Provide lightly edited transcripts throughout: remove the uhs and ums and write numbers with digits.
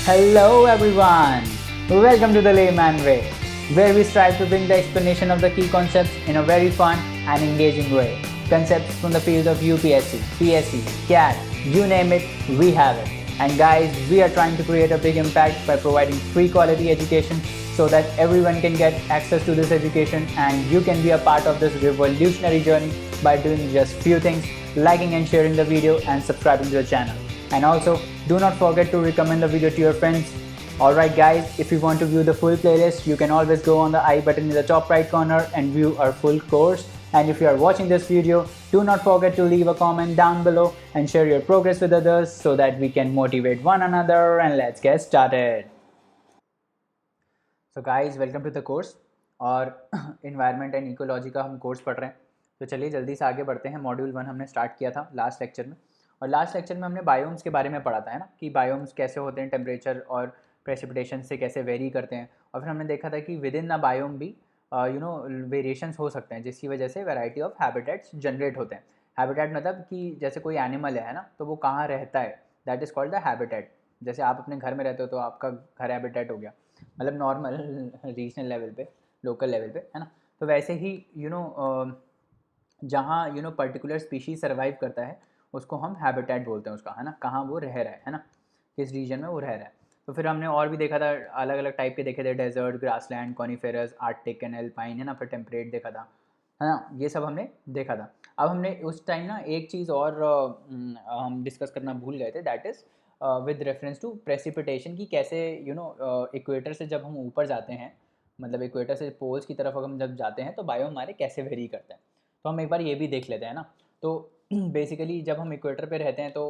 Hello everyone! Welcome to the Layman Way, where we strive to bring the explanation of the key concepts in a very fun and engaging way. Concepts from the field of UPSC, PSC, CAT, you name it, we have it. And guys, we are trying to create a big impact by providing free quality education so that everyone can get access to this education and you can be a part of this revolutionary journey by doing just few things, liking and sharing the video and subscribing to the channel. And also, do not forget to recommend the video to your friends. Alright guys, if you want to view the full playlist, you can always go on the I button in the top right corner and view our full course. And if you are watching this video, do not forget to leave a comment down below and share your progress with others so that we can motivate one another, and let's get started. So guys, welcome to the course और environment and ecology का हम course पढ़ रहे हैं. तो चलिए जल्दी से आगे बढ़ते हैं. मॉड्यूल 1 हमने स्टार्ट किया था लास्ट लेक्चर में, और लास्ट लेक्चर में हमने बायोम्स के बारे में पढ़ा था, है ना, कि बायोम्स कैसे होते हैं, टेम्परेचर और प्रेसिपिटेशन से कैसे वेरी करते हैं. और फिर हमने देखा था कि विद इन द बायोम भी वेरिएशंस हो सकते हैं, जिसकी वजह से वैरायटी ऑफ हैबिटेट्स जनरेट होते हैं. हैबिटेट मतलब कि जैसे कोई एनिमल है ना, तो वो कहाँ रहता है, that is called the habitat. जैसे आप अपने घर में रहते हो तो आपका घर हैबिटेट हो गया, मतलब नॉर्मल रीजनल लेवल पे, लोकल लेवल पे, है ना. तो वैसे ही जहाँ पर्टिकुलर स्पीशीज़ सर्वाइव करता है उसको हम हैबिटेट बोलते हैं उसका, है ना, कहाँ वो रह रहा है ना, किस रीजन में वो रह रहा है. तो फिर हमने और भी देखा था, अलग अलग टाइप के देखे थे, desert, grassland, coniferous, arctic and alpine, है ना, फिर टेम्परेट देखा था, है ना, ये सब हमने देखा था. अब हमने उस टाइम ना एक चीज़ और हम डिस्कस करना भूल गए थे, that is with reference to precipitation, की कैसे इक्वेटर से जब हम ऊपर जाते हैं, मतलब इक्वेटर से पोल्स की तरफ हम जब जाते हैं तो बायो हमारे कैसे वेरी करते हैं. तो हम एक बार ये भी देख लेते हैं ना. तो बेसिकली जब हम इक्वेटर पे रहते हैं तो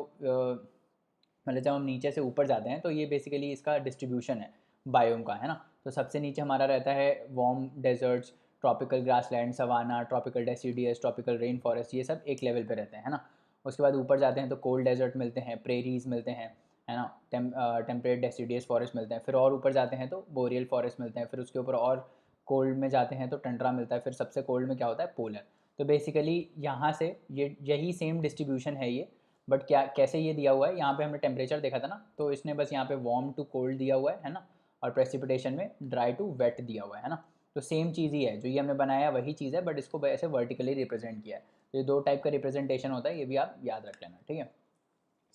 मतलब जब हम नीचे से ऊपर जाते हैं तो ये बेसिकली इसका डिस्ट्रीब्यूशन है बायोम का, है ना. तो सबसे नीचे हमारा रहता है warm deserts, tropical grassland, savanna, tropical deciduous, tropical rain forest, ये सब एक लेवल पे रहते हैं, है ना. उसके बाद ऊपर जाते हैं तो कोल्ड डेजर्ट मिलते हैं, प्रेरीज मिलते हैं, है ना, टेम्परेट डेसिडियस फॉरेस्ट मिलते हैं. फिर और ऊपर जाते हैं तो बोरियल फॉरेस्ट मिलते हैं. फिर उसके ऊपर और कोल्ड में जाते हैं तो टंड्रा मिलता है. फिर सबसे कोल्ड में क्या होता है, पोलर. तो बेसिकली यहाँ से ये यही सेम डिस्ट्रीब्यूशन है ये, बट क्या कैसे ये दिया हुआ है, यहाँ पे हमने टेम्परेचर देखा था ना, तो इसने बस यहाँ पे वार्म टू कोल्ड दिया हुआ है ना, और प्रेसिपिटेशन में ड्राई टू वेट दिया हुआ है ना. तो सेम चीज़ ही है, जो ये हमने बनाया वही चीज़ है, बट इसको ऐसे वर्टिकली रिप्रेजेंट किया है. तो ये दो टाइप का रिप्रेजेंटेशन होता है, ये भी आप याद रख लेना, ठीक है.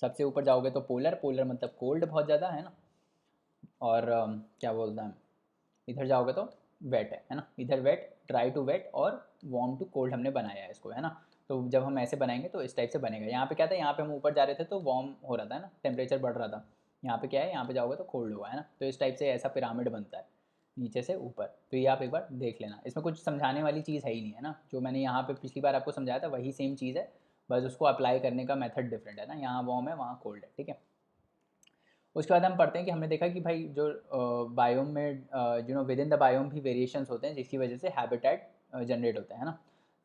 सबसे ऊपर जाओगे तो पोलर, पोलर मतलब कोल्ड बहुत ज़्यादा, है ना. और क्या बोलता है, इधर जाओगे तो वेट है ना, इधर वेट, ड्राई टू वेट और वार्म टू कोल्ड हमने बनाया है इसको, है ना. तो जब हम ऐसे बनाएंगे तो इस टाइप से बनेगा. यहाँ पे क्या था, यहाँ पे हम ऊपर जा रहे थे तो वार्म हो रहा था, है ना, टेम्परेचर बढ़ रहा था. यहाँ पे क्या है, यहाँ पे जाओगे तो कोल्ड हुआ, है ना. तो इस टाइप से ऐसा पिरामिड बनता है नीचे से ऊपर. तो ये आप एक बार देख लेना, इसमें कुछ समझाने वाली चीज़ है ही नहीं, है ना. जो मैंने यहाँ पे पिछली बार आपको समझाया था वही सेम चीज़ है, बस उसको अप्लाई करने का मेथड डिफरेंट है ना. यहाँ वार्म है, वहाँ कोल्ड है, ठीक है. उसके बाद हम पढ़ते हैं कि हमने देखा कि भाई जो बायोम में विद इन द बायोम भी वेरिएशंस होते हैं, जिसकी वजह से हैबिटेट जनरेट होता है ना.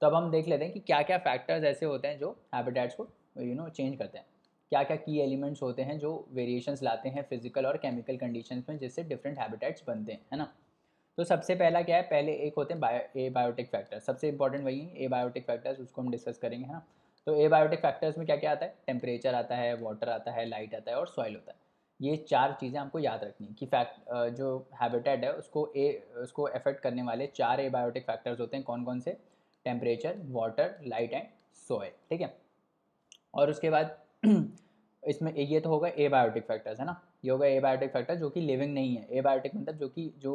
तो अब हम देख लेते हैं कि क्या क्या फैक्टर्स ऐसे होते हैं जो हैबिटेट्स को चेंज करते हैं. क्या क्या की एलिमेंट्स होते हैं जो वेरिएशंस लाते हैं फिजिकल और केमिकल कंडीशंस में, जिससे डिफरेंट हैबिटेट्स बनते हैं, है ना. तो सबसे पहला क्या है, पहले एक होते हैं ए बायोटिक फैक्टर्स. सबसे इंपॉर्टेंट वही है ए बायोटिक फैक्टर्स, उसको हम डिस्कस करेंगे, है ना. तो ए बायोटिक फैक्टर्स में क्या क्या आता है, टेम्परेचर आता है, वाटर आता है, लाइट आता है और सॉइल होता है. ये चार चीज़ें आपको याद रखनी है कि जो हैबिटेट है उसको अफेक्ट करने वाले चार ए बायोटिक फैक्टर्स होते हैं. कौन कौन से, temperature, water, light and soil, ठीक है. और उसके बाद इसमें ये तो होगा ए बायोटिक फैक्टर्स, है ना. ये होगा ए बायोटिक फैक्टर जो कि लिविंग नहीं है. ए बायोटिक मतलब जो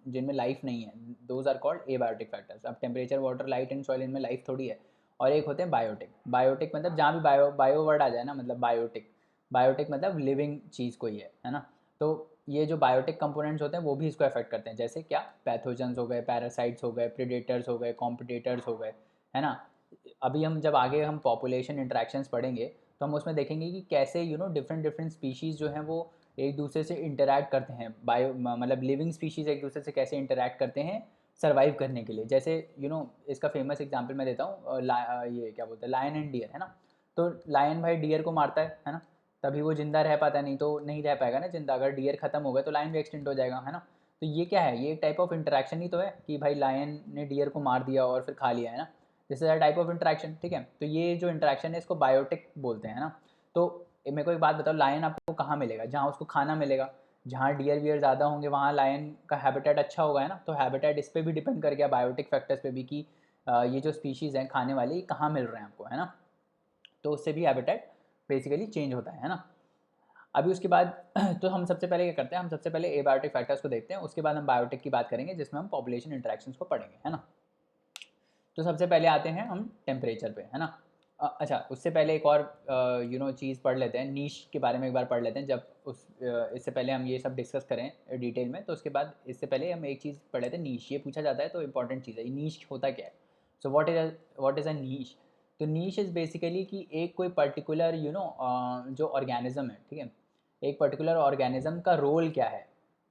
जिनमें लाइफ नहीं है, those are called abiotic factors. अब temperature, water, light and soil, इनमें लाइफ थोड़ी है. और एक होते हैं बायोटिक. बायोटिक मतलब जहाँ भी बायो वर्ड आ जाए ना, मतलब बायोटिक. बायोटिक मतलब लिविंग चीज़ कोई है ना. तो ये जो बायोटिक कंपोनेंट्स होते हैं वो भी इसको अफेक्ट करते हैं, जैसे क्या, पैथोजन्स हो गए, पैरासाइट्स हो गए, प्रीडेटर्स हो गए, कॉम्पिटिटर्स हो गए, है ना. अभी हम जब आगे हम पॉपुलेशन इंट्रैक्शंस पढ़ेंगे तो हम उसमें देखेंगे कि कैसे डिफरेंट डिफरेंट स्पीशीज़ जो हैं वो एक दूसरे से इंटरैक्ट करते हैं. मतलब लिविंग स्पीशीज़ एक दूसरे से कैसे इंटरैक्ट करते हैं सर्वाइव करने के लिए. जैसे इसका फेमस एग्जांपल मैं देता हूँ, ये क्या बोलते हैं, लायन एंड डियर, है ना. तो लायन भाई डियर को मारता है ना, तभी वो जिंदा रह पाता है, नहीं तो नहीं रह पाएगा ना जिंदा. अगर डियर खत्म हो गए तो लायन भी एक्सटिंक्ट हो जाएगा, है ना. तो ये क्या है, ये एक टाइप ऑफ इंटरेक्शन ही तो है कि भाई लायन ने डियर को मार दिया और फिर खा लिया, है ना. This is a type of interaction, ठीक है. तो ये जो इंटरेक्शन है इसको बायोटिक बोलते हैं ना. तो मेरे को एक बात बताओ, लायन आपको कहाँ मिलेगा? जहाँ उसको खाना मिलेगा। जहाँ डियर वियर ज़्यादा होंगे वहाँ लायन का हैबिटेट अच्छा होगा, है ना। तो हैबिटेट इस पर भी डिपेंड कर गया, बायोटिक फैक्टर्स पे भी, कि ये जो स्पीशीज़ हैं खाने वाले, ये कहाँ मिल रहे हैं आपको, है ना। तो उससे भी हैबिटेट बेसिकली चेंज होता है ना। अभी उसके बाद तो हम सबसे पहले क्या करते हैं, हम सबसे पहले एबायोटिक फैक्टर्स को देखते हैं, उसके बाद हम बायोटिक की बात करेंगे जिसमें हम पॉपुलेशन इंटरेक्शंस को पढ़ेंगे, है ना। तो सबसे पहले आते हैं हम टेम्परेचर पे, है ना। अच्छा, उससे पहले एक और चीज़ पढ़ लेते हैं, नीश के बारे में एक बार पढ़ लेते हैं। जब इससे पहले हम ये सब डिस्कस करें डिटेल में, तो उसके बाद इससे पहले हम एक चीज़ पढ़ लेते हैं, नीश। ये पूछा जाता है तो इंपॉर्टेंट चीज़ है, नीश होता क्या है। सो व्हाट इज़ अ नीश? तो नीश इज़ बेसिकली कि एक कोई पर्टिकुलर जो ऑर्गेनिज्म है, ठीक है, एक पर्टिकुलर ऑर्गेनिज्म का रोल क्या है।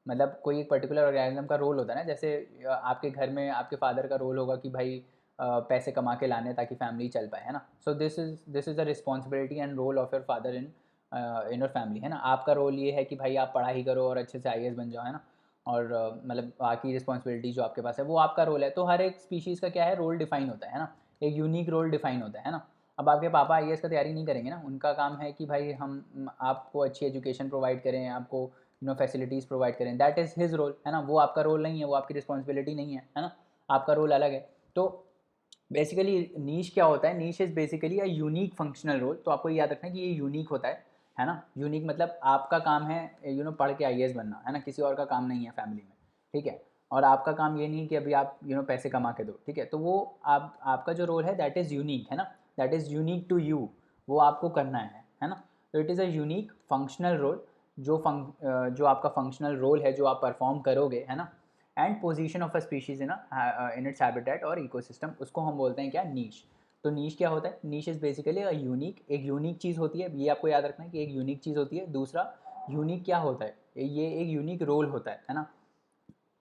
मतलब कोई एक पर्टिकुलर ऑर्गेनिज्म का रोल होता है ना, जैसे आपके घर में आपके फादर का रोल होगा कि भाई पैसे कमा के लाने ताकि फैमिली चल पाए, है ना। So this is the responsibility and role of your father in your family, है ना। आपका रोल ये है कि भाई आप पढ़ाई करो और अच्छे से आईएएस बन जाओ, है ना। और मतलब बाकी रिस्पॉन्सिबिलिटी जो आपके पास है वो आपका रोल है। तो हर एक स्पीशीज़ का क्या है, रोल डिफाइन होता है ना, एक यूनिक रोल डिफाइन होता है ना। अब आपके पापा आईएएस का तैयारी नहीं करेंगे ना, उनका काम है कि भाई हम आपको अच्छी एजुकेशन प्रोवाइड करें, आपको फैसिलिटीज़ प्रोवाइड करें, दैट इज़ हिज रोल, है ना। वो आपका रोल नहीं है, वो आपकी रिस्पॉन्सिबिलिटी नहीं है ना। आपका रोल अलग है। तो बेसिकली नीश क्या होता है, niche is basically a unique functional role. तो आपको याद रखना है कि ये यूनिक होता है ना। यूनिक मतलब आपका काम है पढ़ के आईएएस बनना, है ना, किसी और का काम नहीं है फैमिली में, ठीक है। और आपका काम ये नहीं कि अभी आप पैसे कमा के दो, ठीक है। तो वो आपका जो रोल है दैट इज़ यूनिक, है ना, that is unique to you, वो आपको करना है ना। तो it is a unique functional role, जो आपका फंक्शनल रोल है जो आप परफॉर्म करोगे, है ना। And position of a species in its habitat और इकोसिस्टम, उसको हम बोलते हैं क्या, नीश। तो नीश क्या होता है, niche is basically a unique, एक यूनिक चीज़ होती है, ये आपको याद रखना है कि एक यूनिक चीज़ होती है। दूसरा, यूनिक क्या होता है, ये एक यूनिक रोल होता है ना।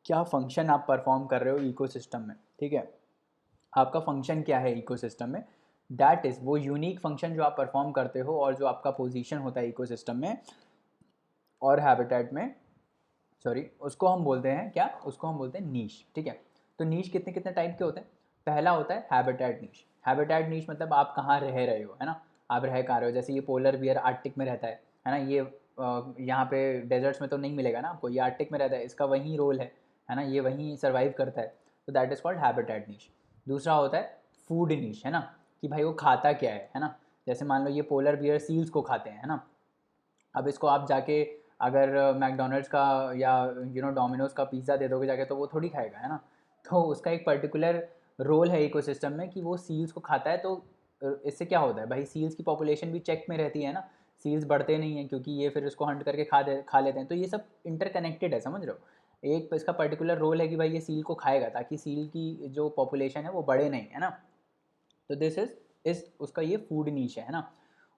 क्या फंक्शन आप परफॉर्म कर रहे हो इकोसिस्टम में, ठीक है, आपका फंक्शन क्या है इकोसिस्टम में, दैट इज़ वो यूनिक फंक्शन जो आप परफॉर्म करते हो और जो आपका पोजीशन होता है इकोसिस्टम में और हैबिटेट में, सॉरी, उसको हम बोलते हैं क्या, उसको हम बोलते हैं नीश, ठीक है। तो नीश कितने कितने टाइप के होते हैं। पहला होता है हैबिटेट नीश। हैबिटेट नीश मतलब आप कहाँ रह रहे हो, है ना, आप रह कहाँ रहे हो। जैसे ये पोलर बियर आर्कटिक में रहता है ना, ये यहाँ पे डेजर्ट्स में तो नहीं मिलेगा ना आपको, ये आर्कटिक में रहता है, इसका वही रोल है ना, ये वहीं सर्वाइव करता है। तो दैट इज़ कॉल्ड हैबिटेट नीश। दूसरा होता है फूड नीश, है ना, कि भाई वो खाता क्या है ना। जैसे मान लो ये पोलर बियर सील्स को खाते हैं, है ना। अब इसको आप जाके अगर मैकडोनल्ड्स का या डोमिनोज़ का पिज़्ज़ा दे दोगे जाके, तो वो थोड़ी खाएगा, है ना। तो उसका एक पर्टिकुलर रोल है इकोसिस्टम में कि वो सील्स को खाता है। तो इससे क्या होता है भाई, सील्स की पॉपुलेशन भी चेक में रहती है ना, सील्स बढ़ते नहीं हैं क्योंकि ये फिर उसको हंट करके खा लेते हैं। तो ये सब इंटरकनेक्टेड है, समझ रहे हो। एक इसका पर्टिकुलर रोल है कि भाई ये सील को खाएगा ताकि सील की जो पॉपुलेशन है वो बढ़े नहीं, है ना। तो दिस इज उसका ये फूड नीश है ना।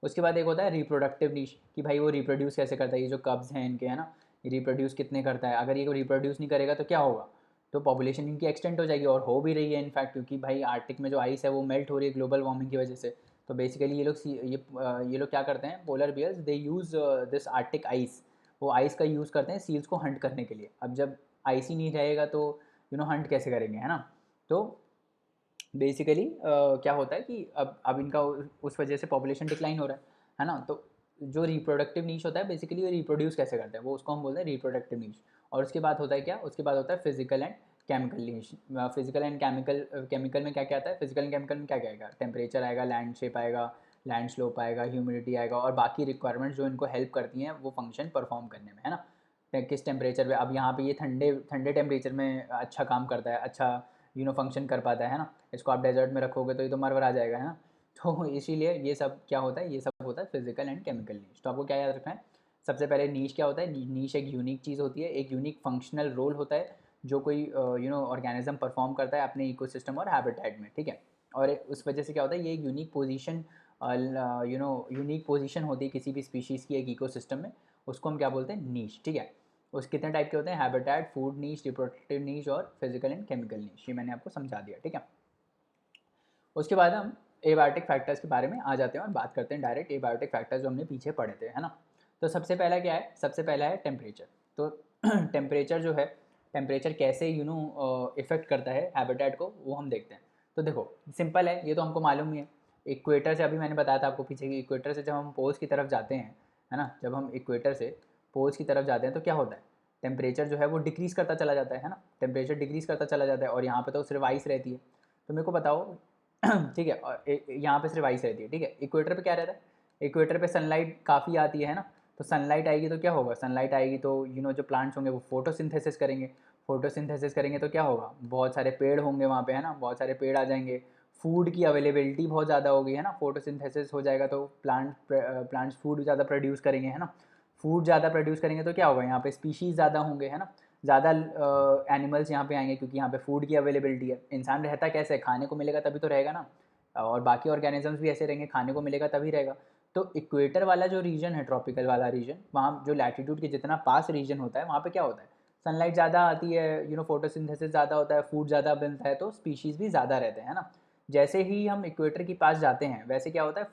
उसके बाद एक होता है रिप्रोडक्टिव नीश, कि भाई वो रिप्रोड्यूस कैसे करता है, ये जो कब्ज हैं इनके, है ना, ये रिप्रोड्यूस कितने करता है। अगर ये रिप्रोड्यूस नहीं करेगा तो क्या होगा, तो पॉपुलेशन इनकी एक्सटेंड हो जाएगी, और हो भी रही है इनफैक्ट, क्योंकि भाई आर्टिक में जो आइस है वो मेल्ट हो रही है ग्लोबल वार्मिंग की वजह से। तो बेसिकली ये लोग क्या करते हैं, polar bears, they use this arctic ice, वो आइस का यूज़ करते हैं सील्स को हंट करने के लिए। अब जब आइस ही नहीं रहेगा तो हंट कैसे करेंगे, है ना। तो बेसिकली क्या होता है कि अब इनका उस वजह से पॉपुलेशन डिक्लाइन हो रहा है ना। तो जो रिप्रोडक्टिव नीश होता है बेसिकली वो रिप्रोड्यूस कैसे करते हैं, वो उसको हम बोलते हैं रिप्रोडक्टिव नीश। और उसके बाद होता है क्या, उसके बाद होता है physical and chemical niche. Physical and chemical में क्या क्या आता है, फिजिकल एंड केमिकल में क्या क्या आएगा, टेम्परेचर आएगा, लैंड शेप आएगा, लैंड स्लोप आएगा, ह्यूमिडिटी आएगा, और बाकी रिक्वायरमेंट्स जो इनको हेल्प करती हैं वो फंक्शन परफॉर्म करने में, है ना। किस टेम्परेचर पे, अब यहाँ पे ये ठंडे ठंडे टेम्परेचर में अच्छा काम करता है, अच्छा फंक्शन कर पाता है ना। इसको आप डेजर्ट में रखोगे तो ये तो मर आ जाएगा, है ना। तो इसीलिए ये सब क्या होता है, ये सब होता है फिजिकल एंड केमिकल नीश। तो आपको क्या याद रखना है, सबसे पहले नीश क्या होता है, नीश एक यूनिक चीज़ होती है, एक यूनिक फंक्शनल रोल होता है जो कोई ऑर्गेनिज्म परफॉर्म करता है अपने इकोसिस्टम और हैबिटेट में, ठीक है। और उस वजह से क्या होता है, ये एक यूनिक पोजीशन यूनिक पोजीशन होती है किसी भी स्पीशीज़ की एक इकोसिस्टम में, उसको हम क्या बोलते हैं, नीश, ठीक है। उस कितने टाइप के होते हैं, हैबिटेट, फूड नीश, रिप्रोडक्टिव नीश और फिजिकल एंड केमिकल नीश, ये मैंने आपको समझा दिया, ठीक है। उसके बाद हम एबायोटिक फैक्टर्स के बारे में आ जाते हैं और बात करते हैं डायरेक्ट एबायोटिक फैक्टर्स जो हमने पीछे पढ़े थे, है ना। तो सबसे पहला क्या है, सबसे पहला है टेम्परेचर। तो टेम्परेचर जो है, टेम्परेचर कैसे इफेक्ट करता है हैबिटेट को, वो हम देखते हैं। तो देखो सिंपल है, ये तो हमको मालूम ही है। इक्वेटर से, अभी मैंने बताया था आपको पीछे कि इक्वेटर से जब हम पोल्स की तरफ जाते हैं है ना। जब हम इक्वेटर से पोल्स की तरफ जाते हैं तो क्या होता है, टेम्परेचर जो है वो डिक्रीज़ करता चला जाता है ना, टेम्परेचर डिक्रीज़ करता चला जाता है, और यहाँ पे तो सिर्फ आइस रहती है। तो मेरे को बताओ ठीक है, और यहाँ पे सिर्फ आइस रहती है, ठीक है। इक्वेटर पे क्या रहता है, इक्वेटर पे सनलाइट काफ़ी आती है ना, तो सनलाइट आएगी तो क्या होगा, सनलाइट आएगी तो जो प्लांट्स होंगे वो फोटोसिंथेसिस करेंगे, फोटोसिंथेसिस करेंगे तो क्या होगा, बहुत सारे पेड़ होंगे वहाँ पे, है ना, बहुत सारे पेड़ आ जाएंगे, फूड की अवेलेबिलिटी बहुत ज़्यादा होगी, है ना, फोटोसिंथेसिस हो जाएगा तो प्लांट्स फूड ज़्यादा प्रोड्यूस करेंगे, है ना। फूड ज़्यादा प्रोड्यूस करेंगे तो क्या होगा, यहाँ पे स्पीशीज़ ज़्यादा होंगे, है ना, ज़्यादा एनिमल्स यहाँ पे आएंगे, क्योंकि यहाँ पे फूड की अवेलेबिलिटी है। इंसान रहता कैसे, खाने को मिलेगा तभी तो रहेगा ना, और बाकी ऑर्गेनिजम्स भी ऐसे रहेंगे, खाने को मिलेगा तभी रहेगा। तो इक्वेटर वाला जो रीजन है, ट्रॉपिकल वाला रीजन, वहाँ जो लैटीट्यूड के जितना पास रीजन होता है वहाँ पे क्या होता है, सनलाइट ज़्यादा आती है, फोटोसिंथेसिस ज़्यादा होता है, फूड ज़्यादा बनता है, तो स्पीशीज़ भी ज़्यादा रहते हैं, है ना। जैसे ही हम इक्वेटर के पास जाते हैं वैसे क्या होता है,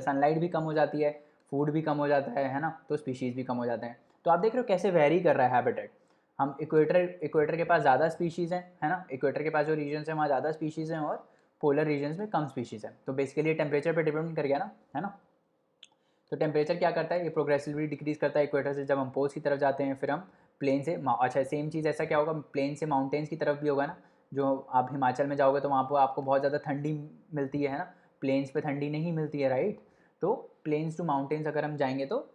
सनलाइट भी कम हो जाती है, फूड भी कम हो जाता है ना, तो स्पीशीज़ भी कम हो जाते हैं। तो आप देख रहे हो कैसे वेरी कर रहा है हैबिटेट। हम इक्वेटर के पास ज़्यादा स्पीशीज़ हैं, है ना, इक्वेटर के पास जो रीजन्स हैं वहाँ ज़्यादा स्पीशीज़ हैं, और पोलर रीजन्स में कम स्पीशीज़ है। तो बेसिकली टेम्परेचर पे डिपेंड कर गया ना, है ना। तो टेम्परेचर क्या करता है, ये प्रोग्रेसिवली डिक्रीज़ करता है इक्वेटर से। जब हम पोल्स की तरफ जाते हैं फिर हम प्लेन से अच्छा सेम चीज़ ऐसा क्या होगा, प्लेन से माउंटेन्स की तरफ भी होगा ना। जो आप हिमाचल में जाओगे तो वहाँ पर आपको बहुत ज़्यादा ठंडी मिलती है ना, प्लेन्स पे ठंडी नहीं मिलती है, राइट। तो प्लेन्स टू माउंटेन्स अगर हम जाएंगे तो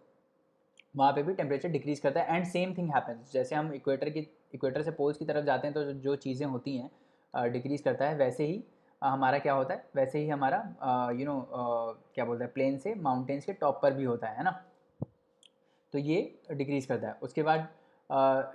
वहाँ पे भी टेम्परेचर डिक्रीज़ करता है। एंड सेम थिंग हैपेंस, जैसे हम इक्वेटर से पोल्स की तरफ जाते हैं तो जो चीज़ें होती हैं डिक्रीज़ करता है, वैसे ही हमारा क्या होता है, वैसे ही हमारा क्या बोलते हैं, प्लेन से माउंटेन्स के टॉप पर भी होता है ना। तो ये डिक्रीज़ करता है। उसके बाद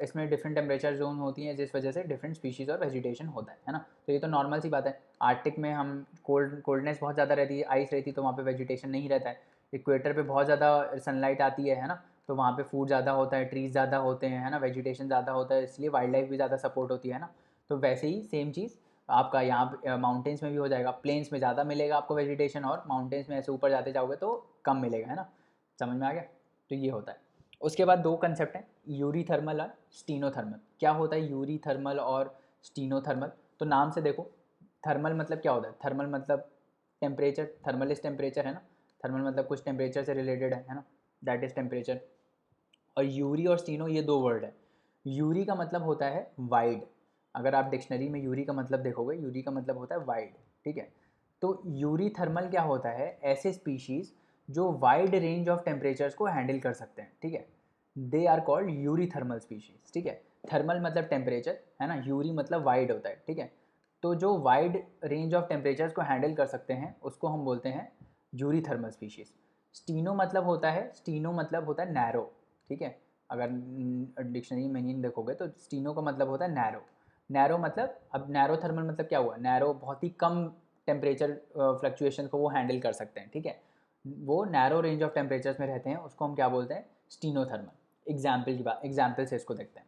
इसमें डिफरेंट टेम्परेचर जोन होती हैं, जिस वजह से डिफरेंट स्पीशीज़ और वेजिटेशन होता है ना। तो ये तो नॉर्मल सी बात है। आर्कटिक में हम कोल्डनेस बहुत ज़्यादा रहती है, आइस रहती है, तो वहाँ पे वेजिटेशन नहीं रहता है। इक्वेटर पे बहुत ज़्यादा सनलाइट आती है ना, तो वहाँ पे फूड ज़्यादा होता है, ट्रीज़ ज़्यादा होते हैं, है ना, वेजिटेशन ज़्यादा होता है, इसलिए वाइल्ड लाइफ भी ज़्यादा सपोर्ट होती है ना। तो वैसे ही सेम चीज़ आपका यहाँ माउंटेन्स में भी हो जाएगा। प्लेन्स में ज़्यादा मिलेगा आपको वेजिटेशन, और माउंटेन्स में ऐसे ऊपर जाते जाओगे तो कम मिलेगा, है ना। समझ में आ गया। तो ये होता है। उसके बाद दो कंसेप्ट हैं, यूरीथर्मल और स्टीनोथर्मल। क्या होता है यूरीथर्मल और स्टीनोथर्मल, तो नाम से देखो, थर्मल मतलब क्या होता है, थर्मल मतलब टेम्परेचर, थर्मल इज टेम्परेचर, है ना। थर्मल मतलब कुछ टेम्परेचर से रिलेटेड है ना, दैट इज़ टेम्परेचर। और यूरी और स्टीनो ये दो वर्ड है। यूरी का मतलब होता है वाइड, अगर आप डिक्शनरी में यूरी का मतलब देखोगे, यूरी का मतलब होता है वाइड, ठीक है। तो यूरी थर्मल क्या होता है, ऐसे स्पीशीज़ जो वाइड रेंज ऑफ टेम्परेचर्स को हैंडल कर सकते हैं, ठीक है, they are called eurythermal species, ठीक है। थर्मल मतलब टेम्परेचर, है ना, यूरी मतलब वाइड होता है, ठीक है। तो जो वाइड रेंज ऑफ टेम्परेचर्स को हैंडल कर सकते हैं उसको हम बोलते हैं यूरी थर्मल स्पीशीज़। स्टीनो मतलब होता है नैरो, ठीक है। अगर डिक्शनरी मीनिंग देखोगे तो स्टीनो का मतलब होता है नैरो। नैरो मतलब, अब नैरो थर्मल मतलब क्या हुआ, नैरो बहुत ही कम टेम्परेचर फ्लक्चुएशन को वो हैंडल कर सकते हैं, ठीक है। वो नैरो रेंज ऑफ टेम्परेचर्स में रहते हैं, उसको हम क्या बोलते हैं, स्टीनोथर्मल। एग्जाम्पल से इसको देखते हैं।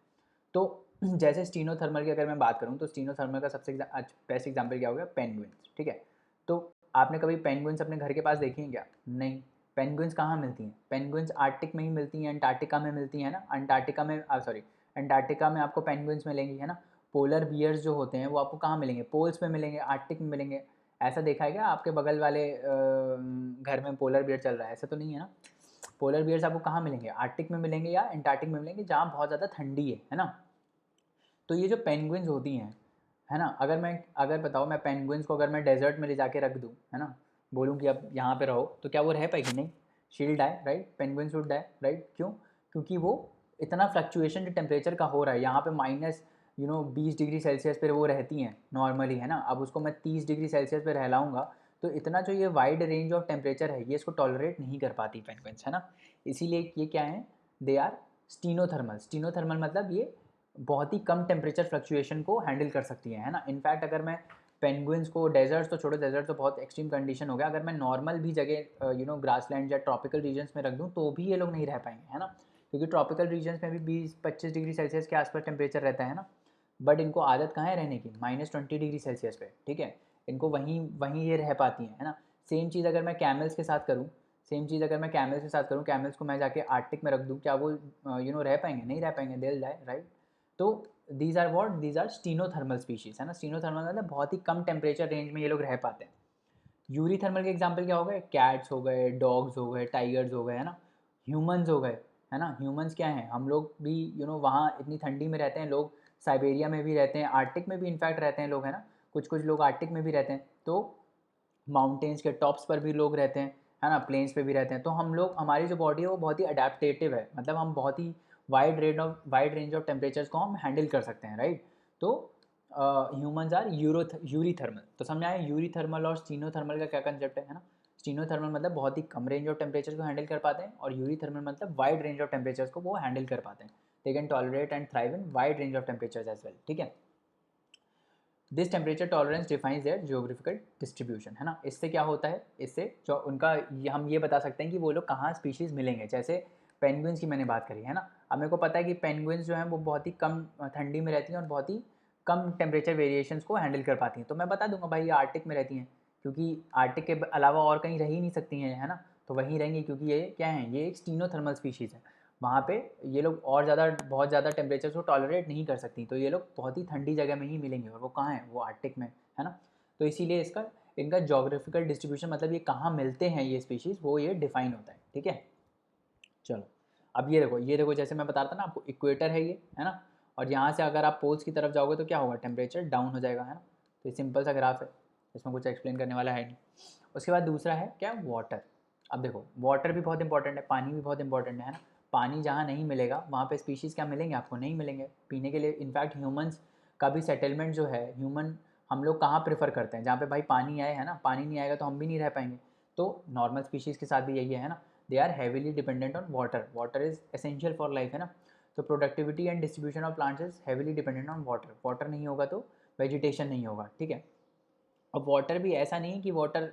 तो जैसे स्टीनोथर्मल की अगर मैं बात करूँ तो स्टीनोथर्मल का सबसे बेस्ट एग्जाम्पल क्या हो गया, पेंगुइन्स, ठीक है। तो आपने कभी पेंगुइन्स अपने घर के पास देखी हैं क्या, नहीं। पेंगुइन्स कहाँ मिलती हैं, पेंगुइन्स आर्कटिक में ही मिलती हैं, अंटार्कटिका में मिलती हैं ना, अंटार्कटिका में आपको पेंगुइन्स मिलेंगी, है ना। पोलर बियर्स जो होते हैं वो आपको कहाँ मिलेंगे, पोल्स में मिलेंगे, आर्कटिक में मिलेंगे। ऐसा देखा है क्या आपके बगल वाले घर में पोलर बियर चल रहा है, ऐसा तो नहीं है ना। पोलर बियर्स आपको कहाँ मिलेंगे, आर्कटिक में मिलेंगे या अंटार्कटिक में मिलेंगे, जहाँ बहुत ज़्यादा ठंडी है ना। तो ये जो पेंगुइन्स होती हैं, है ना, अगर बताओ मैं पेंगुइन्स को अगर मैं डेजर्ट में ले जाके रख दूँ, है ना, बोलूँ कि अब यहाँ पे रहो, तो क्या वो रह पाएगी, नहीं, seal die, right, penguins would die, right. क्यों, क्योंकि वो इतना फ्लक्चुएशन जो टेम्परेचर का हो रहा है, यहाँ पे माइनस 20 डिग्री सेल्सियस पर वो रहती हैं नॉर्मली, है ना। अब उसको मैं 30 डिग्री सेल्सियस पर रहलाऊँगा, तो इतना जो ये वाइड रेंज ऑफ टेम्परेचर है ये इसको टॉलरेट नहीं कर पाती पेंगुइन्स, है ना। इसीलिए ये क्या है, दे आर स्टीनोथर्मल। स्टीनोथर्मल मतलब ये बहुत ही कम टेम्परेचर फ्लक्चुएशन को हैंडल कर सकती है ना। इनफैक्ट अगर मैं पेंगुइन्स को, डेजर्ट्स तो छोड़ो, डेजर्ट तो बहुत एक्सट्रीम कंडीशन हो गया, अगर मैं नॉर्मल भी जगह ग्रासलैंड या ट्रॉपिकल रीजन्स में रख दूँ तो भी ये लोग नहीं रह पाएंगे, है ना। क्योंकि ट्रॉपिकल रीजन्स में भी 20-25 डिग्री सेल्सियस के आसपास टेम्परेचर रहता है ना। बट इनको आदत कहाँ है रहने की, -20 डिग्री सेल्सियस पे, ठीक है। इनको वहीं वहीं ये रह पाती हैं, है ना। सेम चीज़ अगर मैं कैमल्स के साथ करूँ, कैमल्स को मैं जाके आर्कटिक में रख दूँ, क्या वो रह पाएंगे, नहीं रह पाएंगे, दे विल डाई, राइट। तो दीज आर स्टीनोथर्मल स्पीशीज़, है ना। स्टीनोथर्मल मतलब बहुत ही कम टेम्परेचर रेंज में ये लोग रह पाते हैं। यूरी थर्मल के एग्जाम्पल क्या हो गए, कैट्स हो गए, डॉग्स हो गए, टाइगर्स हो गए, है ना। ह्यूमंस हो गए, है ना। ह्यूमंस क्या हैं, हम लोग भी वहाँ इतनी ठंडी में रहते हैं, लोग साइबेरिया में भी रहते हैं, आर्टिक में भी इनफैक्ट रहते हैं लोग, है ना। कुछ कुछ लोग आर्टिक में भी रहते हैं, तो माउंटेन्स के टॉप्स पर भी लोग रहते हैं, है ना, प्लेन्स पे भी रहते हैं। तो हम लोग, हमारी जो बॉडी है वो बहुत ही अडेप्टेटिव है, मतलब हम बहुत ही वाइड रेंज ऑफ टेम्परेचर्स को हम हैंडल कर सकते हैं, राइट। तो ह्यूमंस आर यूरीथर्मल। तो समझ आए यूरीथर्मल और स्टीनोथर्मल का क्या कंसेप्ट है ना। स्टीनोथर्मल मतलब बहुत ही कम रेंज ऑफ टेम्परेचर को हैंडल कर पाते हैं, और यूरीथर्मल मतलब वाइड रेंज ऑफ टेम्परेचर्स को वो हैंडल कर पाते हैं। They can tolerate and thrive in wide range of temperatures as well, ठीक है। This temperature tolerance defines their geographical distribution, है ना। इससे क्या होता है, इससे जो उनका हम ये बता सकते हैं कि वो लोग कहाँ स्पीशीज़ मिलेंगे। जैसे पेंगुइन्स की मैंने बात करी, है ना। अब मेरे को पता है कि पेंगुइन्स जो हैं वो बहुत ही कम ठंडी में रहती हैं और बहुत ही कम टेम्परेचर वेरिएशंस को हैंडल कर पाती हैं, तो मैं बता दूंगा भाई ये आर्टिक में रहती हैं, क्योंकि आर्टिक के अलावा और कहीं रह ही नहीं सकती हैं, है ना। तो वहीं रहेंगी, क्योंकि ये क्या है, ये एक स्टीनोथर्मल स्पीशीज़ है। वहाँ पे ये लोग और ज़्यादा, बहुत ज़्यादा टेम्परेचर को टॉलरेट नहीं कर सकती, तो ये लोग बहुत ही ठंडी जगह में ही मिलेंगे, और वो कहाँ है, वो आर्टिक में, है ना। तो इसीलिए इसका, इनका जोग्राफिकल डिस्ट्रीब्यूशन, मतलब ये कहाँ मिलते हैं ये स्पीशीज़, वो ये डिफाइन होता है, ठीक है। चलो, अब ये देखो जैसे मैं बता रहा था ना आपको, इक्वेटर है ये, है ना। और यहाँ से अगर आप पोल्स की तरफ जाओगे तो क्या होगा, टेम्परेचर डाउन हो जाएगा, है ना। तो ये सिंपल सा ग्राफ है, इसमें कुछ एक्सप्लेन करने वाला है नहीं। उसके बाद दूसरा है क्या, वाटर। अब देखो, वाटर भी बहुत इंपॉर्टेंट है, पानी भी बहुत इंपॉर्टेंट है ना। पानी जहाँ नहीं मिलेगा वहाँ पे स्पीशीज़ क्या मिलेंगे आपको, नहीं मिलेंगे पीने के लिए। इनफैक्ट ह्यूमंस का भी सेटलमेंट जो है, हम लोग कहाँ प्रेफर करते हैं, जहाँ पे भाई पानी आए, है ना। पानी नहीं आएगा तो हम भी नहीं रह पाएंगे। तो नॉर्मल स्पीशीज़ के साथ भी यही है ना। They are heavily dependent on water, water is essential for life, है ना। तो productivity and distribution of plants is heavily dependent on water, water नहीं होगा तो वेजिटेशन नहीं होगा, ठीक है। अब वाटर भी ऐसा नहीं कि वाटर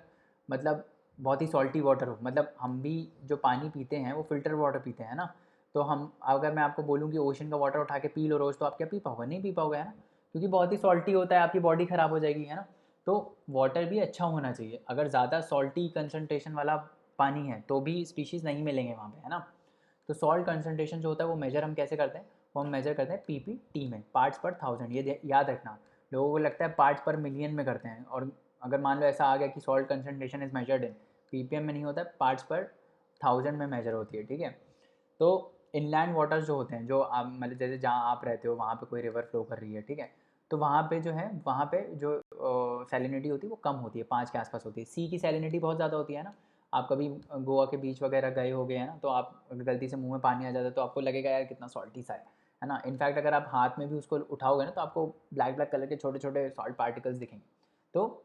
मतलब बहुत ही सॉल्टी वाटर हो, मतलब हम भी जो पानी पीते हैं वो फ़िल्टर वाटर पीते हैं ना। तो हम, अगर मैं आपको बोलूँ कि ओशन का वाटर उठा के पी लो रोज़, तो आप क्या पी पाओगे, नहीं पी पाओगे, है ना। क्योंकि बहुत ही सॉल्टी होता है, आपकी बॉडी ख़राब हो जाएगी, है ना। तो वाटर भी अच्छा होना चाहिए, अगर ज़्यादा सॉल्टी कंसनट्रेशन वाला पानी है तो भी स्पीशीज़ नहीं मिलेंगे वहाँ पे, है ना। तो सॉल्ट कंसनट्रेशन जो होता है वो मेजर हम कैसे करते हैं, वो हम मेजर करते हैं पीपीटी में, पार्ट्स पर थाउजेंड। ये याद रखना, लोगों को लगता है पार्ट्स पर मिलियन में करते हैं, और अगर मान लो ऐसा आ गया कि salt concentration is measured in PPM में, नहीं होता है, पार्ट्स पर थाउजेंड में मेजर होती है, ठीक है। तो इनलैंड वाटर्स जो होते हैं, जो आप मतलब जैसे जहाँ आप रहते हो वहाँ पे कोई रिवर फ्लो कर रही है, ठीक है। तो वहाँ पे जो है, वहाँ पे जो सैलिनिटी होती है वो कम होती है, 5 के आसपास होती है। सी की सैलिनिटी बहुत ज़्यादा होती है ना। आप कभी गोवा के बीच वगैरह गए होगे, है ना, तो आप अगर गलती से मुंह में पानी आ जाता है तो आपको लगेगा यार कितना सॉल्टी सा है ना। इनफैक्ट अगर आप हाथ में भी उसको उठाओगे ना तो आपको ब्लैक ब्लैक कलर के छोटे छोटे सॉल्ट पार्टिकल्स दिखेंगे। तो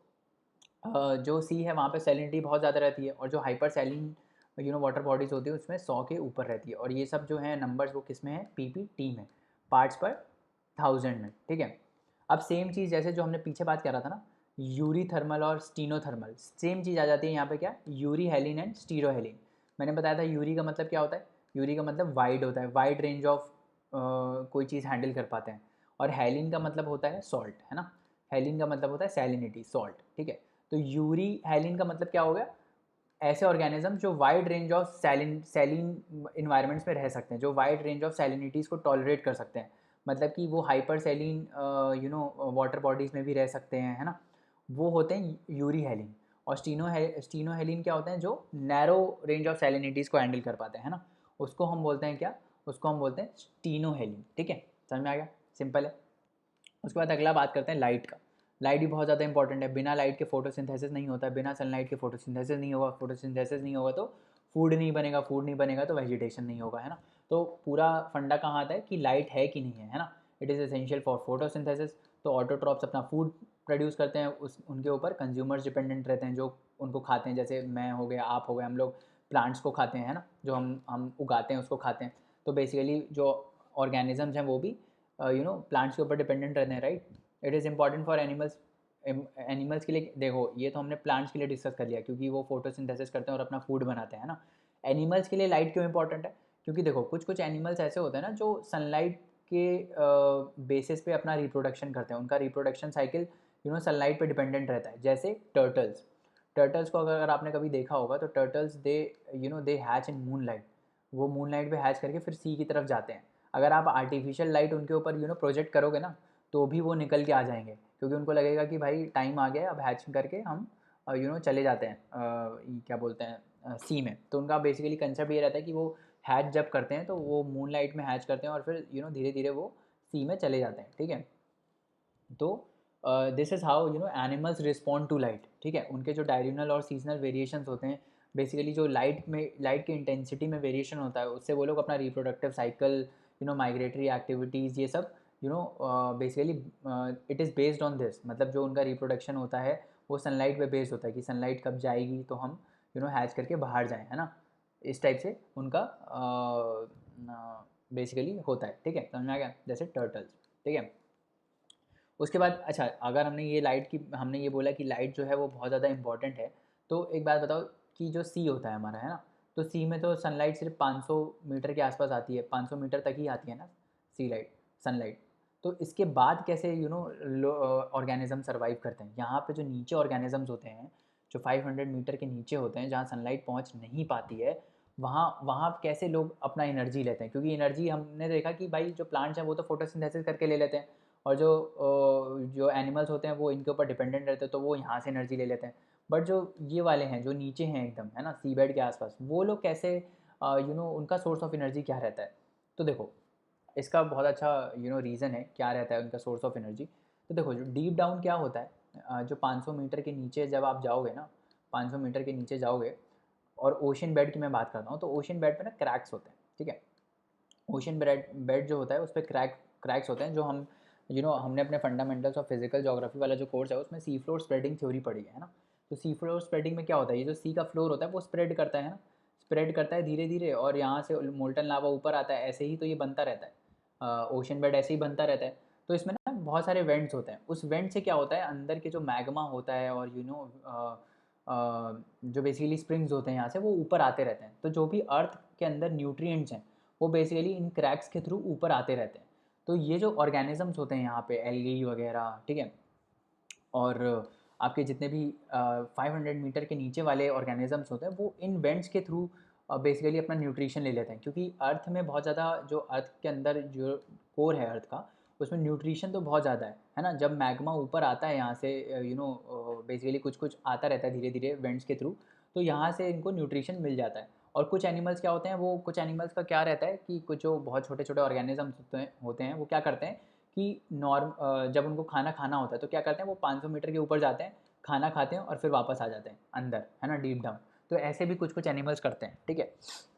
जो सी है वहाँ पे सैलिनिटी बहुत ज़्यादा रहती है, और जो हाइपर सैलिन वाटर बॉडीज़ होती है उसमें 100 के ऊपर रहती है। और ये सब जो है नंबर्स वो किस में है, पीपीटी में, पार्ट्स पर थाउजेंड में, ठीक है। अब सेम चीज़ जैसे जो हमने पीछे बात करा था ना, यूरी थर्मल और स्टीनोथर्मल, सेम चीज़ आ जाती है यहाँ पे, क्या, यूरी हेलिन एंड स्टीरोहेलिन। मैंने बताया था यूरी का मतलब क्या होता है, यूरी का मतलब वाइड होता है, वाइड रेंज ऑफ कोई चीज़ हैंडल कर पाते हैं। और हेलिन का मतलब होता है सॉल्ट, है ना। हेलिन का मतलब होता है सैलिनिटी, सॉल्ट, ठीक है। तो यूरी हेलिन का मतलब क्या हो गया, ऐसे ऑर्गेनिज्म जो वाइड रेंज ऑफ सैलिन इन्वायरमेंट्स में रह सकते हैं, जो वाइड रेंज ऑफ सैलिनिटीज़ को टॉलरेट कर सकते हैं। मतलब कि वो हाइपर सैलिन वाटर बॉडीज़ में भी रह सकते हैं, है ना। वो होते हैं यूरी हेलिन। और स्टीनो हेलिन क्या होते हैं, जो नैरो रेंज ऑफ सैलिनिटीज़ को हैंडल कर पाते हैं, है ना। उसको हम बोलते हैं क्या, उसको हम बोलते हैं स्टीनो हेलिन, ठीक है। समझ में आ गया, सिंपल है। उसके बाद अगला बात करते हैं लाइट का। लाइट भी बहुत ज़्यादा इंपॉर्टेंट है, बिना लाइट के फोटोसिंथेसिस नहीं होता है, बिना सनलाइट के फोटोसिंथेसिस नहीं होगा, फोटोसिंथेसिस नहीं होगा तो फूड नहीं बनेगा, फूड नहीं बनेगा तो वेजिटेशन नहीं होगा, है ना। तो पूरा फंडा कहाँ आता है कि लाइट है कि नहीं है ना। It is essential for photosynthesis. तो ऑटोट्रॉप्स अपना फूड प्रोड्यूस करते हैं, उस उनके ऊपर कंज्यूमर्स डिपेंडेंट रहते हैं जो उनको खाते हैं, जैसे मैं हो गया, आप हो गए, हम लोग प्लांट्स को खाते हैं, है ना, जो हम उगाते हैं उसको खाते हैं। तो बेसिकली जो ऑर्गेनिजम्स हैं वो भी प्लांट्स के ऊपर डिपेंडेंट रहते हैं, right. It is important for animals. Animals के लिए देखो, ये तो हमने प्लांट्स के लिए डिस्कस कर लिया क्योंकि वो फोटोसिंथेसिस करते हैं और अपना फूड बनाते हैं ना। एनिमल्स के लिए लाइट क्यों इंपॉर्टेंट है, क्योंकि देखो कुछ कुछ एनिमल्स ऐसे होते हैं ना जो सनलाइट के बेसिस पे अपना रिप्रोडक्शन करते हैं, उनका रिप्रोडक्शन साइकिल सनलाइट पे डिपेंडेंट रहता है। जैसे टर्टल्स, टर्टल्स को अगर आपने कभी देखा होगा तो टर्टल्स दे हैच इन मून लाइट। वो मून लाइट पर हैच करके फिर सी की तरफ जाते हैं। अगर आप आर्टिफिशियल लाइट उनके ऊपर प्रोजेक्ट करोगे ना तो भी वो निकल के आ जाएंगे, क्योंकि उनको लगेगा कि भाई टाइम आ गया है, अब हैच करके हम चले जाते हैं, क्या बोलते हैं, सी में। तो उनका बेसिकली कंसेप्ट ये रहता है कि वो हैच जब करते हैं तो वो मून लाइट में हैच करते हैं और फिर धीरे धीरे वो सी में चले जाते हैं, ठीक है। तो this is how animals respond to light, ठीक है। उनके जो डायरिनल और सीजनल वेरिएशंस होते हैं, बेसिकली जो लाइट की इंटेंसिटी में वेरिएशन होता है, उससे वो लोग अपना रिप्रोडक्टिव साइकिल, माइग्रेटरी एक्टिविटीज़, ये सब basically it is based on this. मतलब जो उनका रिप्रोडक्शन होता है वो सनलाइट पे बेस्ड होता है कि सनलाइट कब जाएगी तो हम हैच करके बाहर जाएँ, है ना। इस टाइप से उनका बेसिकली होता है, ठीक है। समझ में आ गया, जैसे टर्टल्स, ठीक है। उसके बाद अच्छा, अगर हमने ये बोला कि लाइट जो है वो बहुत ज़्यादा इंपॉर्टेंट है, तो एक बात बताओ कि जो सी होता है हमारा, है ना, तो सी में तो सनलाइट सिर्फ 500 मीटर के आसपास आती है, 500 मीटर तक ही आती है ना सी लाइट, सनलाइट। तो इसके बाद कैसे ऑर्गेनिज्म सर्वाइव करते हैं? यहाँ पे जो नीचे ऑर्गेनिजम्स होते हैं, जो 500 मीटर के नीचे होते हैं, जहाँ सनलाइट पहुँच नहीं पाती है, वहाँ वहाँ कैसे लोग अपना एनर्जी लेते हैं? क्योंकि एनर्जी हमने देखा कि भाई जो प्लांट्स हैं वो तो फोटोसिंथेसिस करके ले लेते हैं, और जो एनिमल्स होते हैं वो इनके ऊपर डिपेंडेंट रहते हैं, तो वो यहाँ से एनर्जी ले लेते हैं। बट जो ये वाले हैं जो नीचे हैं एकदम, है ना, सी बेड के आसपास, वो लोग कैसे उनका सोर्स ऑफ एनर्जी क्या रहता है? तो देखो, इसका बहुत अच्छा रीज़न है क्या रहता है उनका सोर्स ऑफ एनर्जी। तो देखो, जो डीप डाउन क्या होता है, जो 500 मीटर के नीचे जब आप जाओगे ना, 500 मीटर के नीचे जाओगे, और ओशन बेड की मैं बात करता हूँ, तो ओशन बेड पे ना क्रैक्स होते हैं, ठीक है। ओशन बेड जो होता है उस पर क्रैक्स होते हैं, जो हम हमने अपने फंडामेंटल्स ऑफ फिजिकल ज्योग्राफी वाला जो कोर्स है उसमें सी फ्लोर स्प्रेडिंग थ्योरी पढ़ी है ना। तो सी फ्लोर स्प्रेडिंग में क्या होता है, ये जो सी का फ्लोर होता है वो स्प्रेड करता है ना, स्प्रेड करता है धीरे धीरे, और यहाँ से मोल्टन लावा ऊपर आता है, ऐसे ही तो ये बनता रहता है, ओशन बेड ऐसे ही बनता रहता है। तो इसमें ना बहुत सारे वेंट्स होते हैं, उस वेंट से क्या होता है, अंदर के जो मैग्मा होता है और जो बेसिकली स्प्रिंग्स होते हैं यहाँ से वो ऊपर आते रहते हैं। तो जो भी अर्थ के अंदर न्यूट्रिएंट्स हैं वो बेसिकली इन क्रैक्स के थ्रू ऊपर आते रहते हैं। तो ये जो ऑर्गेनिजम्स होते हैं यहाँ पे, एल्गी वगैरह, ठीक है, और आपके जितने भी 500 मीटर के नीचे वाले ऑर्गेनिजम्स होते हैं वो इन वेंट्स के थ्रू बेसिकली अपना न्यूट्रिशन ले लेते हैं, क्योंकि अर्थ में बहुत ज़्यादा, जो अर्थ के अंदर जो कोर है अर्थ का, उसमें न्यूट्रिशन तो बहुत ज़्यादा है ना। जब मैग्मा ऊपर आता है यहाँ से, बेसिकली कुछ कुछ आता रहता है धीरे धीरे वेंट्स के थ्रू, तो यहाँ से इनको न्यूट्रिशन मिल जाता है। और कुछ एनिमल्स क्या होते हैं, वो कुछ एनिमल्स का क्या रहता है कि कुछ जो बहुत छोटे छोटे ऑर्गेनिजम्स होते हैं वो क्या करते हैं कि जब उनको खाना खाना होता है तो क्या करते हैं, वो 500 मीटर के ऊपर जाते हैं, खाना खाते हैं और फिर वापस आ जाते हैं अंदर, है ना, डीप डाउन। तो ऐसे भी कुछ कुछ एनिमल्स करते हैं, ठीक है।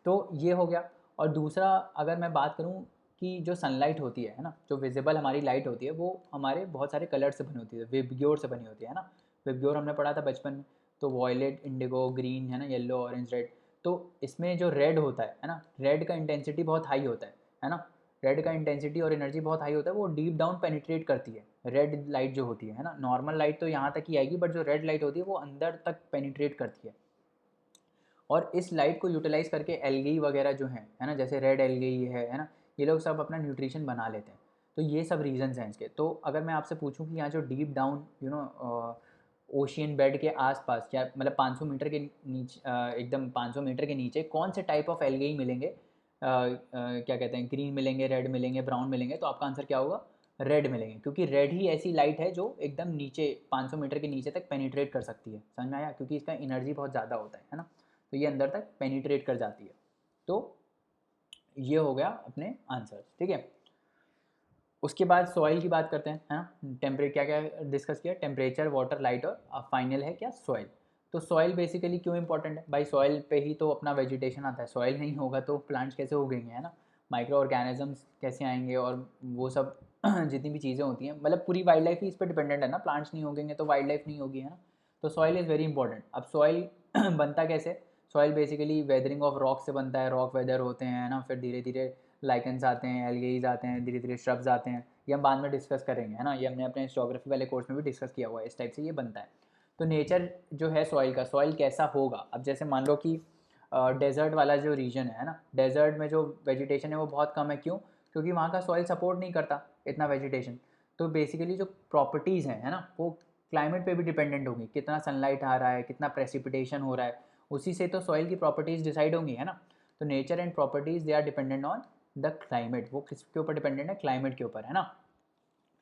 तो ये हो गया। और दूसरा, अगर मैं बात करूँ कि जो सनलाइट होती है ना, जो विजिबल हमारी लाइट होती है वो हमारे बहुत सारे कलर से बनी होती है, विबग्योर से बनी होती है ना। विबग्योर हमने पढ़ा था बचपन में। तो वॉयलेट, इंडिगो, ग्रीन, है ना, येलो, ऑरेंज, रेड। तो इसमें जो रेड होता है ना, रेड का इंटेंसिटी बहुत हाई होता है ना। रेड का इंटेंसिटी और एनर्जी बहुत हाई होता है, वो डीप डाउन पेनिट्रेट करती है। रेड लाइट जो होती है ना, नॉर्मल लाइट तो यहाँ तक ही आएगी, बट जो रेड लाइट होती है वो अंदर तक पेनिट्रेट करती है। और इस लाइट को यूटिलाइज करके एल्गी वगैरह जो हैं, है ना, जैसे रेड एल्गी है ना, ये लोग सब अपना न्यूट्रिशन बना लेते हैं। तो ये सब रीजंस हैं इसके। तो अगर मैं आपसे पूछूं कि यहाँ जो डीप डाउन ओशियन बेड के आसपास, या मतलब 500 मीटर के नीचे, एकदम 500 मीटर के नीचे कौन से टाइप ऑफ एल्गी मिलेंगे, क्या कहते हैं, ग्रीन मिलेंगे, रेड मिलेंगे, ब्राउन मिलेंगे, तो आपका आंसर क्या होगा, रेड मिलेंगे। क्योंकि रेड ही ऐसी लाइट है जो एकदम नीचे 500 मीटर के नीचे तक पेनिट्रेट कर सकती है। समझ में आया? क्योंकि इसका एनर्जी बहुत ज़्यादा होता है ना, तो ये अंदर तक पेनिट्रेट कर जाती है। तो ये हो गया अपने आंसर, ठीक है। उसके बाद सॉइल की बात करते हैं, है ना। क्या क्या डिस्कस किया, टेम्परेचर, वाटर, लाइट, और फाइनल है क्या, सॉइल। तो सॉइल बेसिकली क्यों इंपॉर्टेंट है भाई, सॉइल पे ही तो अपना वेजिटेशन आता है। सॉइल नहीं होगा तो प्लांट्स कैसे उगेंगे, है ना, माइक्रो ऑर्गेनिजम्स कैसे आएंगे, और वो सब जितनी भी चीज़ें होती हैं, मतलब पूरी वाइल्ड लाइफ ही इस पर डिपेंडेंट है ना। प्लांट्स नहीं उगेंगे तो वाइल्ड लाइफ नहीं होगी, है ना। तो सॉइल इज़ वेरी इंपॉर्टेंट। अब सॉइल बनता कैसे, soil basically weathering of rock से बनता है। रॉक वेदर होते हैं, है ना, फिर धीरे धीरे लाइकन्स आते हैं, एल्गेज आते हैं, धीरे धीरे श्रब्स आते हैं। ये हम बाद में डिस्कस करेंगे, है ना, ये हमने अपने ज्योग्राफी वाले कोर्स में भी डिस्कस किया हुआ है। इस टाइप से ये बनता है। तो नेचर जो है सॉइल का, सॉइल कैसा होगा, अब जैसे मान लो कि डेजर्ट वाला जो रीजन है ना, डेजर्ट में जो वेजिटेशन है वो बहुत कम है। क्यों? क्योंकि वहाँ का सॉइल सपोर्ट नहीं करता इतना वेजिटेशन। तो बेसिकली जो प्रॉपर्टीज़ हैं, है ना, वो क्लाइमेट पे भी डिपेंडेंट होंगी। कितना सनलाइट आ रहा है, कितना प्रेसिपिटेशन हो रहा है, उसी से तो सॉइल की प्रॉपर्टीज़ डिसाइड होंगी, है ना। तो nature and properties they are dependent on the climate. वो किसके ऊपर डिपेंडेंट है, क्लाइमेट के ऊपर, है ना।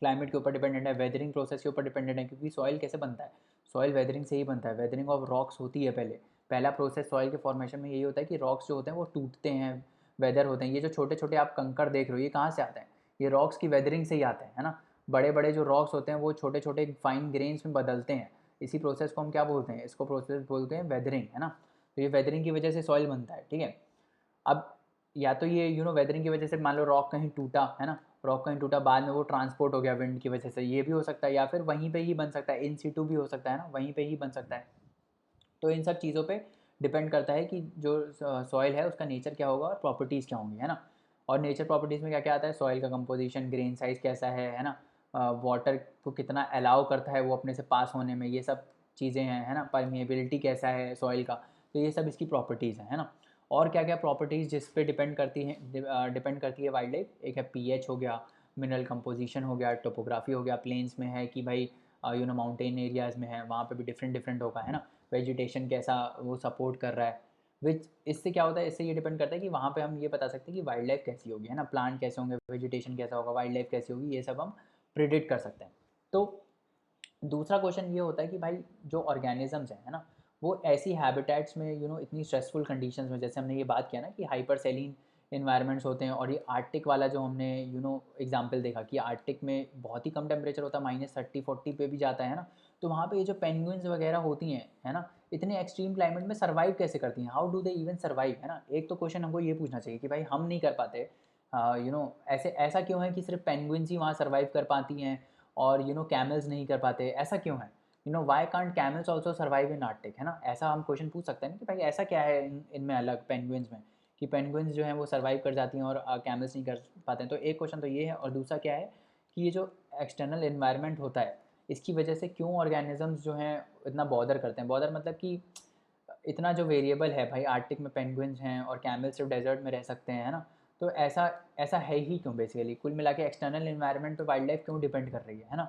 क्लाइमेट के ऊपर डिपेंडेंट है, वेदरिंग प्रोसेस के ऊपर डिपेंडेंट है। क्योंकि सॉइल कैसे बनता है, सॉइल वेदरिंग से ही बनता है। वेदरिंग ऑफ रॉक्स होती है पहले, पहला प्रोसेस सॉइल के फॉर्मेशन में यही होता है कि रॉक्स जो होते हैं वो टूटते हैं, वेदर होते हैं। ये जो छोटे छोटे आप कंकड़ देख रहे हो ये कहाँ से आते हैं? ये रॉक्स की वेदरिंग से ही आते हैं, है ना। बड़े बड़े जो रॉक्स होते हैं वो छोटे छोटे फाइन ग्रेन्स में बदलते हैं। इसी प्रोसेस को हम क्या बोलते हैं? इसको प्रोसेस बोलते हैं वेदरिंग, है ना। तो ये वेदरिंग की वजह से सॉइल बनता है, ठीक है। अब या तो ये वेदरिंग की वजह से मान लो रॉक कहीं टूटा, है ना, रॉक कहीं टूटा, बाद में वो ट्रांसपोर्ट हो गया विंड की वजह से, ये भी हो सकता है। या फिर वहीं पे ही बन सकता है, इन सीटू भी हो सकता है ना, वहीं पे ही बन सकता है। तो इन सब चीज़ों पे डिपेंड करता है कि जो सॉइल है उसका नेचर क्या होगा और प्रॉपर्टीज़ क्या होंगी, है ना। और नेचर प्रॉपर्टीज़ में क्या क्या आता है? सॉइल का कंपोजिशन, ग्रेन साइज़ कैसा है ना, वाटर को कितना अलाउ करता है वो अपने से पास होने में, ये सब चीज़ें हैं, है ना। परमिएबिलिटी कैसा है सॉइल का, तो ये सब इसकी प्रॉपर्टीज़ हैं, है ना। और क्या क्या प्रॉपर्टीज़ जिस पे डिपेंड करती हैं, डिपेंड करती है वाइल्ड लाइफ? एक है पीएच हो गया, मिनरल कंपोजिशन हो गया, टोपोग्राफी हो गया। प्लेन्स में है कि भाई माउंटेन एरियाज़ में है, वहाँ पे भी डिफरेंट डिफरेंट होगा, है ना। वेजिटेशन कैसा वो सपोर्ट कर रहा है, विच इससे क्या होता है, इससे ये डिपेंड करता है कि वहाँ पे हम ये बता सकते हैं कि वाइल्ड लाइफ कैसी होगी, है ना। प्लांट कैसे होंगे, वेजिटेशन कैसा होगा, वाइल्ड लाइफ कैसी होगी, ये सब हम प्रिडिक्ट कर सकते हैं। तो दूसरा क्वेश्चन ये होता है कि भाई जो ऑर्गेनिजम्स हैं, है ना, वो ऐसी हैबिटेट्स में इतनी स्ट्रेसफुल कंडीशंस में, जैसे हमने ये बात किया ना कि हाइपर सेलिन इन्वायरमेंट्स होते हैं, और ये आर्टिक वाला जो हमने एग्जांपल देखा कि आर्टिक में बहुत ही कम टेम्परेचर होता है, -30-40 पे भी जाता है ना। तो वहाँ पे ये जो पेंगुइन्स वगैरह होती हैं, है ना, इतने एक्सट्रीम क्लाइमेट में सर्वाइव कैसे करती हैं? How do they even survive, है ना। एक तो क्वेश्चन हमको ये पूछना चाहिए कि भाई हम नहीं कर पाते, ऐसे ऐसा क्यों है कि सिर्फ पेंगुइन्स ही वहाँ सर्वाइव कर पाती हैं और कैमल्स नहीं कर पाते, ऐसा क्यों है? Why can't camels also survive in arctic, है ना। ऐसा हम क्वेश्चन पूछ सकते हैं ना कि भाई ऐसा क्या है इनमें अलग पेंगुइन्स में कि पेंगुइन्स जो हैं वो सर्वाइव कर जाती हैं और कैमल्स नहीं कर पाते हैं। तो एक क्वेश्चन तो ये है, और दूसरा क्या है कि ये जो एक्सटर्नल इन्वायरमेंट होता है इसकी वजह से क्यों ऑर्गेनिजम्स जो हैं इतना बॉदर करते हैं। बॉदर मतलब कि इतना जो वेरिएबल है भाई, आर्टिक में पेंगुइन्स हैं और कैमल सिर्फ डेजर्ट में रह सकते हैं, है ना। तो ऐसा ऐसा है ही क्यों? बेसिकली कुल मिला के एक्सटर्नल इन्वायरमेंट पे वाइल्ड लाइफ क्यों डिपेंड कर रही है ना।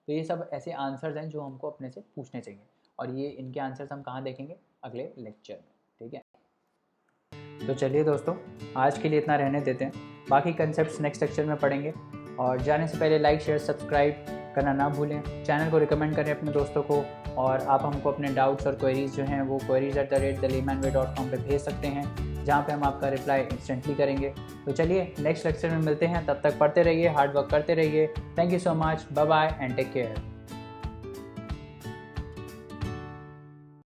तो ये सब ऐसे आंसर्स हैं जो हमको अपने से पूछने चाहिए, और ये इनके आंसर्स हम कहाँ देखेंगे? अगले लेक्चर में, ठीक है। तो चलिए दोस्तों, आज के लिए इतना रहने देते हैं, बाकी कंसेप्ट्स नेक्स्ट लेक्चर में पढ़ेंगे। और जाने से पहले लाइक शेयर सब्सक्राइब करना ना भूलें, चैनल को रिकमेंड करें अपने दोस्तों को, और आप हमको अपने डाउट्स और क्वेरीज़ जो हैं वो queries@thelaymanway.com पे भेज सकते हैं, जहाँ पे हम आपका रिप्लाई इंस्टेंटली करेंगे। तो चलिए नेक्स्ट लेक्चर में मिलते हैं, तब तक पढ़ते रहिए, हार्ड वर्क करते रहिए। Thank you so much, bye bye and take care.